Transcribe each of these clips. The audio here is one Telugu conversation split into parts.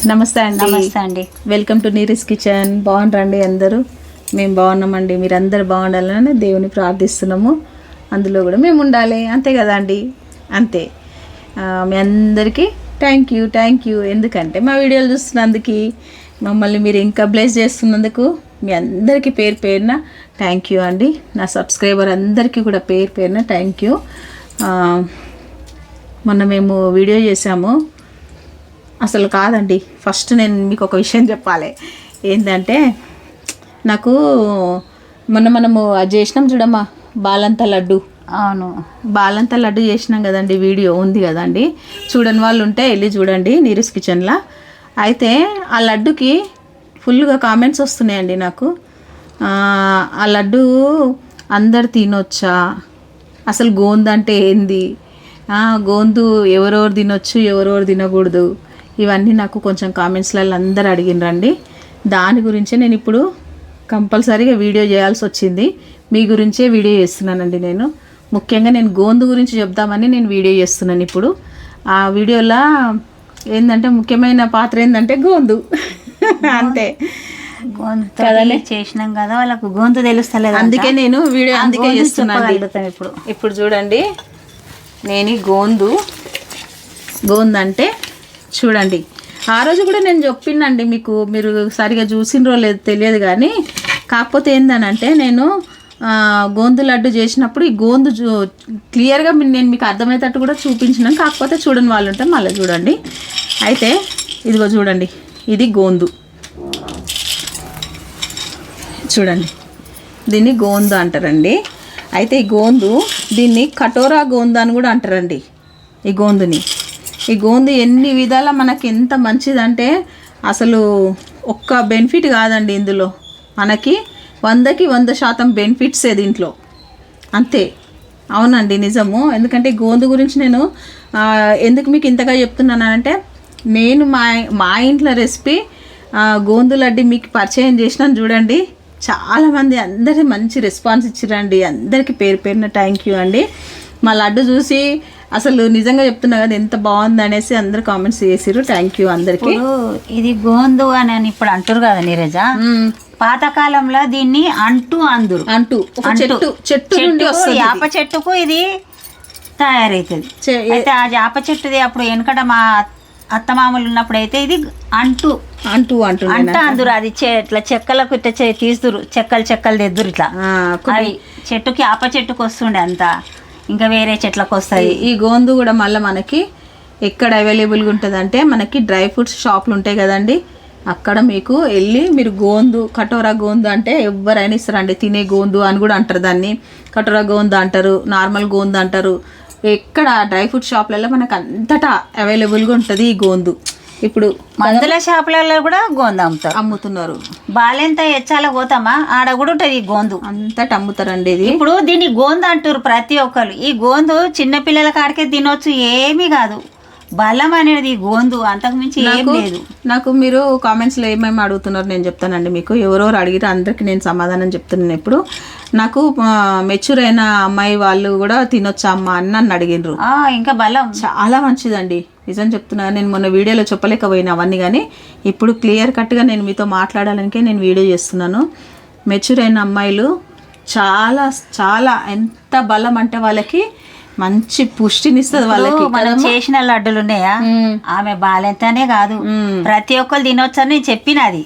నమస్తే అండి. Welcome to Neeri's kitchen. బాగుంటారండి అందరూ? మేము బాగున్నామండి. మీరు అందరు బాగుండాలని దేవుని ప్రార్థిస్తున్నాము. అందులో కూడా మేము ఉండాలి, అంతే కదా అండి? అంతే. మీ అందరికీ థ్యాంక్ యూ. ఎందుకంటే మా వీడియోలు చూస్తున్నందుకు, మమ్మల్ని మీరు ఇంకా బ్లెస్ చేస్తున్నందుకు మీ అందరికీ పేరు పేరున థ్యాంక్ యూ అండి. నా సబ్స్క్రైబర్ అందరికీ కూడా పేరు పేరున థ్యాంక్ యూ. మొన్న మేము వీడియో చేసాము. అసలు కాదండి, ఫస్ట్ నేను మీకు ఒక విషయం చెప్పాలి. ఏంటంటే, నాకు మనము అది చేసినాం చూడమ్మా, బాలంత లడ్డు. అవును, బాలంత లడ్డు చేసినాం కదండి. వీడియో ఉంది కదండి, చూడని వాళ్ళు ఉంటే వెళ్ళి చూడండి నీరస్ కిచెన్లో. అయితే ఆ లడ్డుకి ఫుల్గా కామెంట్స్ వస్తున్నాయండి నాకు. ఆ లడ్డు అందరు తినొచ్చా, అసలు గోందు అంటే ఏంది, గోందు ఎవరెవరు తినొచ్చు ఎవరెవరు తినకూడదు, ఇవన్నీ నాకు కొంచెం కామెంట్స్లలో అందరు అడిగినరండి. దాని గురించే నేను ఇప్పుడు కంపల్సరీగా వీడియో చేయాల్సి వచ్చింది. మీ గురించే వీడియో చేస్తున్నానండి. నేను ముఖ్యంగా నేను గోందు గురించి చెప్దామని నేను వీడియో చేస్తున్నాను ఇప్పుడు. ఆ వీడియోలో ఏంటంటే ముఖ్యమైన పాత్ర ఏంటంటే గోందు. అంతే కదలే, చేసినాం కదా, వాళ్ళకు గొంతు తెలుస్తలేదు, అందుకే నేను వీడియో అందుకే చేస్తున్నాను. ఇప్పుడు చూడండి, నేను గోందు అంటే చూడండి, ఆ రోజు కూడా నేను చెప్పిందండి మీకు, మీరు సరిగా చూసినరో లేదు తెలియదు కానీ, కాకపోతే ఏందనంటే నేను గోందు లడ్డు చేసినప్పుడు ఈ గోందు క్లియర్గా నేను మీకు అర్థమయ్యేటట్టు కూడా చూపించినాను. కాకపోతే చూడని వాళ్ళు ఉంటే మళ్ళీ చూడండి. అయితే ఇదిగో చూడండి, ఇది గోందు చూడండి, దీన్ని గోందు అంటారండి. అయితే ఈ గోందు, దీన్ని కటోరా గోందు అని కూడా అంటారండి. ఈ గోందు ఎన్ని విధాల మనకి ఎంత మంచిదంటే అసలు ఒక్క బెనిఫిట్ కాదండి ఇందులో, మనకి 100కి 100% బెనిఫిట్సే దీంట్లో. అంతే, అవునండి, నిజము. ఎందుకంటే గోందు గురించి నేను ఎందుకు మీకు ఇంతగా చెప్తున్నానంటే, నేను మా ఇంట్లో రెసిపీ గోందు లడ్డు మీకు పరిచయం చేసినాను చూడండి. చాలామంది అందరి మంచి రెస్పాన్స్ ఇచ్చిరండి. అందరికీ పేరు పేరున థ్యాంక్ యూ అండి. మా లడ్డు చూసి అసలు నిజంగా చెప్తున్నా కదా, ఎంత బాగుంది అనేసి అందరు కామెంట్స్ చేసిర్రు. థ్యాంక్ యూ అందరికి. ఇది గోందు అని ఇప్పుడు అంటారు కదా నీరజ, పాతకాలంలో దీన్ని అంటూ చెట్టు నుండి వస్తుంది. యాప చెట్టుకు ఇది తయారైతుంది. అయితే ఆ యాప చెట్టుది అప్పుడు వెనకట మా అత్తమామలు ఉన్నప్పుడు అయితే ఇది అంటూ అందురు. అది ఇట్లా చెక్కలకు ఇట్లా తీస్తురు, చెక్కలు తెద్దురు ఇట్లా. అవి చెట్టుకి యాప చెట్టుకు వస్తుండే అంతా, ఇంకా వేరే చెట్లకు వస్తాయి. ఈ గోందు కూడా మళ్ళీ మనకి ఎక్కడ అవైలబుల్గా ఉంటుంది అంటే, మనకి డ్రై ఫ్రూట్స్ షాపులు ఉంటాయి కదండి, అక్కడ మీకు వెళ్ళి మీరు గోందు, కటోరా గోందు అంటే ఎవరైనా ఇస్తారండి. తినే గోందు అని కూడా అంటారు దాన్ని, కటోరా గోందు అంటారు, నార్మల్ గోందు అంటారు. ఎక్కడ డ్రై ఫ్రూట్ షాపులలో మనకు అంతటా అవైలబుల్గా ఉంటుంది ఈ గోందు. ఇప్పుడు మందుల షాపులలో కూడా గోందు అమ్ముతున్నారు. బాలెంత ఎచ్చాల పోతామా, ఆడ కూడా ఉంటుంది ఈ గోందు, అంతటా అమ్ముతారండి. ఇది ఇప్పుడు దీన్ని గోందు అంటారు ప్రతి ఒక్కరు. ఈ గోందు చిన్నపిల్లల కాడికే తినొచ్చు, ఏమీ కాదు. బలం అనేది గోందు, అంతకుమించి ఏం లేదు. నాకు మీరు కామెంట్స్లో ఏమేమి అడుగుతున్నారు నేను చెప్తానండి మీకు. ఎవరెవరు అడిగితే అందరికి నేను సమాధానం చెప్తున్నాను. ఇప్పుడు నాకు మెచ్యూర్ అయిన అమ్మాయి వాళ్ళు కూడా తినొచ్చా అమ్మ అని నన్ను అడిగినరు. ఇంకా బలం చాలా మంచిదండి, నిజం చెప్తున్నా. నేను మొన్న వీడియోలో చెప్పలేకపోయినా అవన్నీ, కానీ ఇప్పుడు క్లియర్ కట్గా నేను మీతో మాట్లాడాలనికే నేను వీడియో చేస్తున్నాను. మెచ్యూర్ అయిన అమ్మాయిలు చాలా చాలా ఎంత బలం అంటే వాళ్ళకి మంచి పుష్టినిస్తుంది. వాళ్ళకి మనం చేసిన లడ్డులు ఉన్నాయా, ఆమె బాలెంతనే కాదు ప్రతి ఒక్కరు తినొచ్చు అని చెప్పినది.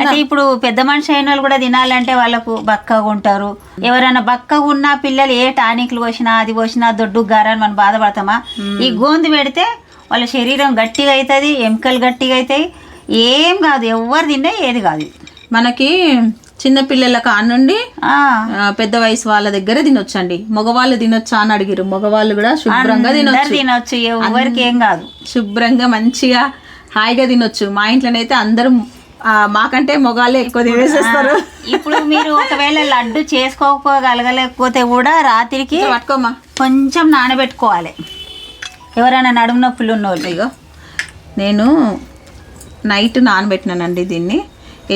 అయితే ఇప్పుడు పెద్ద మనిషి అయిన వాళ్ళు కూడా తినాలంటే వాళ్ళకు బక్కగా ఉంటారు. ఎవరైనా బక్కగా ఉన్న పిల్లలు ఏ టానిక్లు పోసినా అది పోసినా దొడ్డు గారని మనం బాధపడతామా? ఈ గోందు పెడితే వాళ్ళ శరీరం గట్టిగా అవుతుంది, ఎముకలు గట్టిగా అవుతాయి, ఏం కాదు, ఎవరు తిన్నా ఏది కాదు. మనకి చిన్నపిల్లల కానుండి పెద్ద వయసు వాళ్ళ దగ్గర తినొచ్చండి. మగవాళ్ళు తినొచ్చా అని అడిగారు. మగవాళ్ళు కూడా శుభ్రంగా తినొచ్చు, ఎవరికి ఏం కాదు, శుభ్రంగా మంచిగా హాయిగా తినొచ్చు. మా ఇంట్లోనైతే అందరూ మాకంటే మగవాళ్ళే ఎక్కువ తినేసేస్తారు. ఇప్పుడు మీరు ఒకవేళ లడ్డు చేసుకోగలగలేకపోతే కూడా రాత్రికి పట్టుకోమా కొంచెం నానబెట్టుకోవాలి. ఎవరైనా నడుము నొప్పులు ఉన్నోళ్ళు. ఇగో నేను నైట్ నానబెట్టినానండి. దీన్ని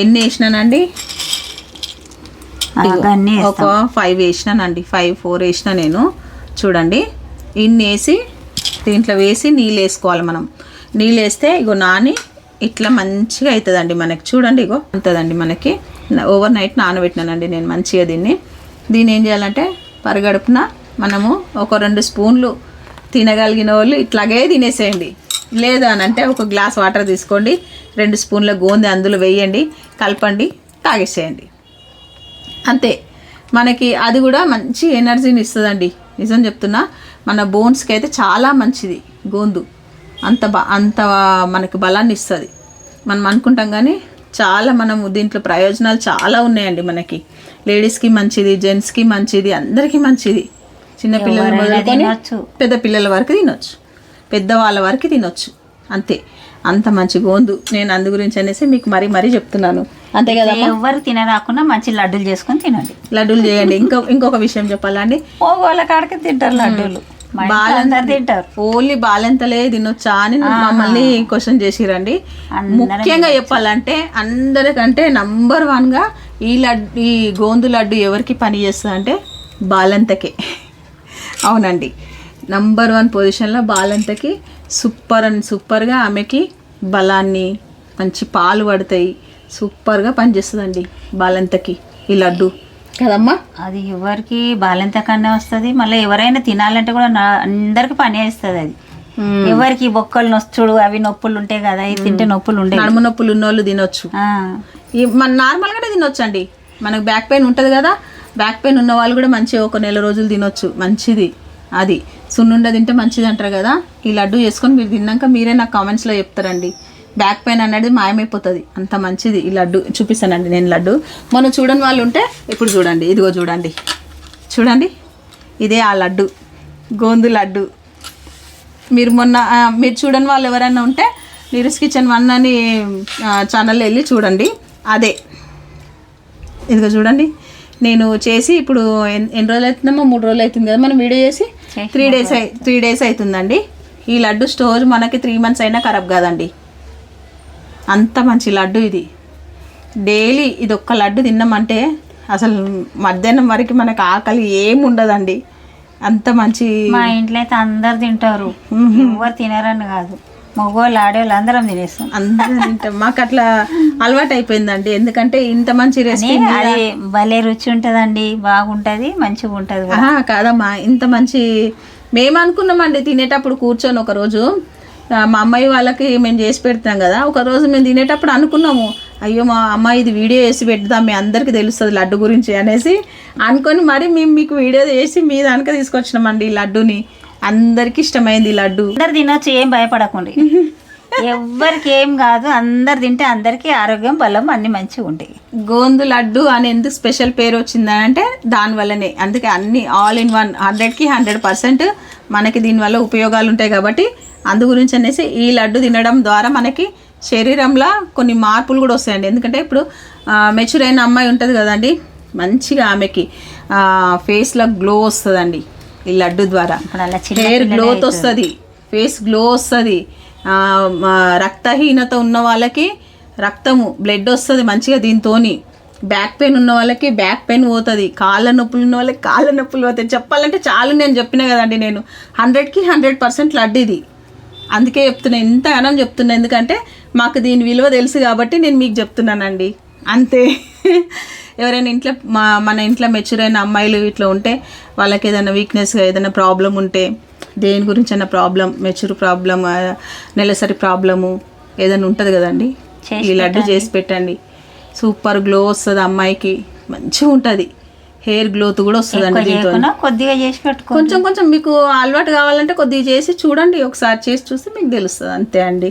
ఎన్ని వేసినానండి, ఒక 5 వేసినానండి, 4 వేసిన నేను. చూడండి, ఇన్ని వేసి దీంట్లో వేసి నీళ్ళు వేసుకోవాలి. మనం నీళ్ళు వేస్తే ఇగో నాని ఇట్లా మంచిగా అవుతుందండి మనకి. చూడండి ఇగో ఉంటుందండి మనకి. ఓవర్ నైట్ నానబెట్టినానండి నేను మంచిగా దీన్ని ఏం చేయాలంటే పరగడుపున మనము ఒక 2 స్పూన్లు తినగలిగిన వాళ్ళు ఇట్లాగే తినేసేయండి. లేదు అని అంటే ఒక గ్లాస్ వాటర్ తీసుకోండి, 2 స్పూన్ల గోంది అందులో వేయండి, కలపండి, తాగేసేయండి. అంతే. మనకి అది కూడా మంచి ఎనర్జీని ఇస్తుందండి. నిజం చెప్తున్నా, మన బోన్స్కి అయితే చాలా మంచిది గోందు. అంత మనకి బలాన్ని ఇస్తుంది. మనం అనుకుంటాం కానీ చాలా మనము దీంట్లో ప్రయోజనాలు చాలా ఉన్నాయండి. మనకి లేడీస్కి మంచిది, జెంట్స్కి మంచిది, అందరికీ మంచిది. చిన్నపిల్లల మొదలుకొని పెద్ద పిల్లల వరకు తినొచ్చు, పెద్దవాళ్ళ వరకు తినొచ్చు. అంతే, అంత మంచి గోందు. నేను అందు గురించి అనేసి మీకు మరీ చెప్తున్నాను. అంతే కదా, ఎవరు తినరాకుండా మంచి లడ్డూలు చేసుకొని తినండి. లడ్డూలు చేయండి. ఇంకొక విషయం చెప్పాలండి, వాళ్ళ కాడికి తింటారు లడ్డూలు, తింటారు. ఓన్లీ బాలెంతలే తినొచ్చా అని మమ్మల్ని క్వశ్చన్ చేసిరండి. ముఖ్యంగా చెప్పాలంటే అందరికంటే నంబర్ 1గా ఈ గోందు లడ్డు ఎవరికి పని చేస్తుంది అంటే బాలంతకే. అవునండి, నంబర్ 1 పొజిషన్లో బాలంతకి సూపర్గా ఆమెకి బలాన్ని, మంచి పాలు పడతాయి, సూపర్గా పనిచేస్తుందండి బాలంతకి ఈ లడ్డు కదమ్మా. అది ఎవరికి బాలంత కన్నా వస్తుంది. మళ్ళీ ఎవరైనా తినాలంటే కూడా అందరికి పని వేస్తుంది. అది ఎవరికి బొక్కలు నొచ్చుడు అవి నొప్పులు ఉంటాయి కదా, ఇది తింటే నొప్పులు ఉంటాయి. నడుము నొప్పులు ఉన్న వాళ్ళు తినొచ్చు, మన నార్మల్గానే తినొచ్చు అండి. మనకు బ్యాక్ పెయిన్ ఉంటుంది కదా, బ్యాక్ పెయిన్ ఉన్న వాళ్ళు కూడా మంచిగా ఒక 1 నెల రోజులు తినొచ్చు. మంచిది అది. సున్నుండ తింటే మంచిది అంటారు కదా. ఈ లడ్డు చేసుకొని మీరు తిన్నాక మీరే నాకు కామెంట్స్లో చెప్తారండి. బ్యాక్ పెయిన్ అనేది మాయమైపోతుంది, అంత మంచిది ఈ లడ్డు. చూపిస్తానండి నేను లడ్డు. మనం చూడని వాళ్ళు ఉంటే ఇప్పుడు చూడండి, ఇదిగో చూడండి, ఇదే ఆ లడ్డు, గోందు లడ్డు. మీరు చూడని వాళ్ళు ఎవరైనా ఉంటే నీరస్ కిచెన్ 1 అని ఛానల్లో వెళ్ళి చూడండి. అదే ఇదిగో చూడండి. నేను చేసి ఇప్పుడు ఎన్ని రోజులు అవుతుందమ్మా? 3 రోజులు అవుతుంది కదా మనం వీడియో చేసి. 3 డేస్ అవుతుందండి. ఈ లడ్డు స్టోర్ మనకి 3 months అయినా ఖరాబ్ కాదండి. అంత మంచి లడ్డు ఇది. డైలీ ఇది ఒక్క లడ్డు తిన్నామంటే అసలు మధ్యాహ్నం వరకు మనకు ఆకలి ఏమి ఉండదండి. అంత మంచి. మా ఇంట్లో అయితే అందరు తింటారు, ఎవరు తినరని కాదు, మగవాళ్ళు ఆడేవాళ్ళు అందరం తినేస్తాం. అందరం తింటాం. మాకు అట్లా అలవాటు అయిపోయిందండి. ఎందుకంటే ఇంత మంచి రెసిపీ, అది భలే రుచి ఉంటుందండి, బాగుంటుంది, మంచిగా ఉంటుంది. కాదమ్మా, ఇంత మంచి మేము అనుకున్నామండి తినేటప్పుడు కూర్చొని. ఒకరోజు మా అమ్మాయి వాళ్ళకి మేము చేసి పెడతాం కదా, ఒకరోజు మేము తినేటప్పుడు అనుకున్నాము, అయ్యో మా అమ్మాయి ఇది వీడియో చేసి పెడతాం, మీ అందరికీ తెలుస్తుంది లడ్డు గురించి అనేసి అనుకొని మరి మేము మీకు వీడియో చేసి మీ దానికే తీసుకొచ్చినామండి ఈ లడ్డుని. అందరికి ఇష్టమైంది ఈ లడ్డు. అందరు తినొచ్చు, ఏం భయపడకండి, ఎవ్వరికి ఏం కాదు. అందరు తింటే అందరికీ ఆరోగ్యం, బలం అన్ని మంచిగా ఉంటాయి. గోందు లడ్డు అని ఎందుకు స్పెషల్ పేరు వచ్చిందని అంటే దానివల్లనే. అందుకే అన్ని ఆల్ ఇన్ వన్, 100కి 100% మనకి దీనివల్ల ఉపయోగాలు ఉంటాయి కాబట్టి అందు గురించి అనేసి ఈ లడ్డు తినడం ద్వారా మనకి శరీరంలో కొన్ని మార్పులు కూడా వస్తాయండి. ఎందుకంటే ఇప్పుడు మెచ్యూర్ అయిన అమ్మాయి ఉంటుంది కదండి, మంచిగా ఆమెకి ఫేస్లో గ్లో వస్తుందండి ఈ లడ్డు ద్వారా. హెయిర్ గ్లోత్ వస్తుంది, ఫేస్ గ్లో వస్తుంది. రక్తహీనత ఉన్న వాళ్ళకి బ్లడ్ వస్తుంది మంచిగా దీంతో. బ్యాక్ పెయిన్ ఉన్న వాళ్ళకి బ్యాక్ పెయిన్ పోతుంది, కాళ్ళ నొప్పులు ఉన్న వాళ్ళకి కాళ్ళ నొప్పులు పోతాయి. చెప్పాలంటే చాలు, నేను చెప్పిన కదండి, నేను 100కి 100% లడ్డు ఇది. అందుకే చెప్తున్నా, ఇంతగానం చెప్తున్నా, ఎందుకంటే మాకు దీని విలువ తెలుసు కాబట్టి నేను మీకు చెప్తున్నానండి. అంతే. ఎవరైనా ఇంట్లో మన ఇంట్లో మెచ్యూర్ అయిన అమ్మాయిలు ఇట్లా ఉంటే వాళ్ళకి ఏదైనా వీక్నెస్గా ఏదైనా ప్రాబ్లం ఉంటే, దేని గురించి అయినా ప్రాబ్లం, మెచ్యూర్ ప్రాబ్లం, నెలసరి ప్రాబ్లము ఏదైనా ఉంటుంది కదండి, ఈ లడ్డు చేసి పెట్టండి. సూపర్ గ్లో వస్తుంది అమ్మాయికి, మంచిగా ఉంటుంది. హెయిర్ గ్లోత్ కూడా వస్తుందండి దీంతో. కొద్దిగా చేసి పెట్టుకో, కొంచెం మీకు అలవాటు కావాలంటే కొద్దిగా చేసి చూడండి, ఒకసారి చేసి చూస్తే మీకు తెలుస్తుంది. అంతే అండి.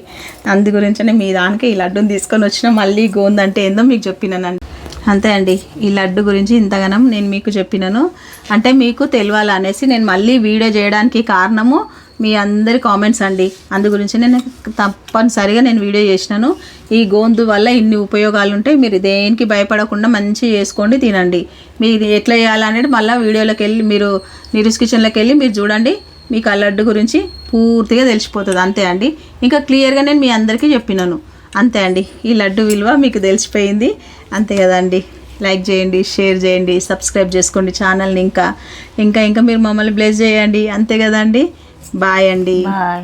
అందు గురించనే మీ దానికి ఈ లడ్డుని తీసుకొని వచ్చిన. మళ్ళీ గోందు అంటే ఏందో మీకు చెప్పినానండి. అంతే అండి, ఈ లడ్డు గురించి ఇంతగానం నేను మీకు చెప్పినాను అంటే మీకు తెలియాలి అనేసి నేను మళ్ళీ వీడియో చేయడానికి కారణము మీ అందరి కామెంట్స్ అండి. అందు గురించి నేను తప్పనిసరిగా నేను వీడియో చేసినాను. ఈ గోందు వల్ల ఇన్ని ఉపయోగాలు ఉంటాయి, మీరు దేనికి భయపడకుండా మంచిగా చేసుకోండి, తినండి. మీరు ఎట్లా చేయాలనేది మళ్ళీ వీడియోలోకి వెళ్ళి మీరు నీరస్ కిచెన్లోకి వెళ్ళి మీరు చూడండి, మీకు ఆ లడ్డు గురించి పూర్తిగా తెలిసిపోతుంది. అంతే అండి, ఇంకా క్లియర్గా నేను మీ అందరికీ చెప్పినాను. అంతే అండి, ఈ లడ్డు విలువ మీకు తెలిసిపోయింది. అంతే కదండి. లైక్ చేయండి, షేర్ చేయండి, సబ్స్క్రైబ్ చేసుకోండి ఛానల్ని. ఇంకా మీరు మమ్మల్ని బ్లెస్ చేయండి. అంతే కదండి. బాయ్ అండి. బాయ్.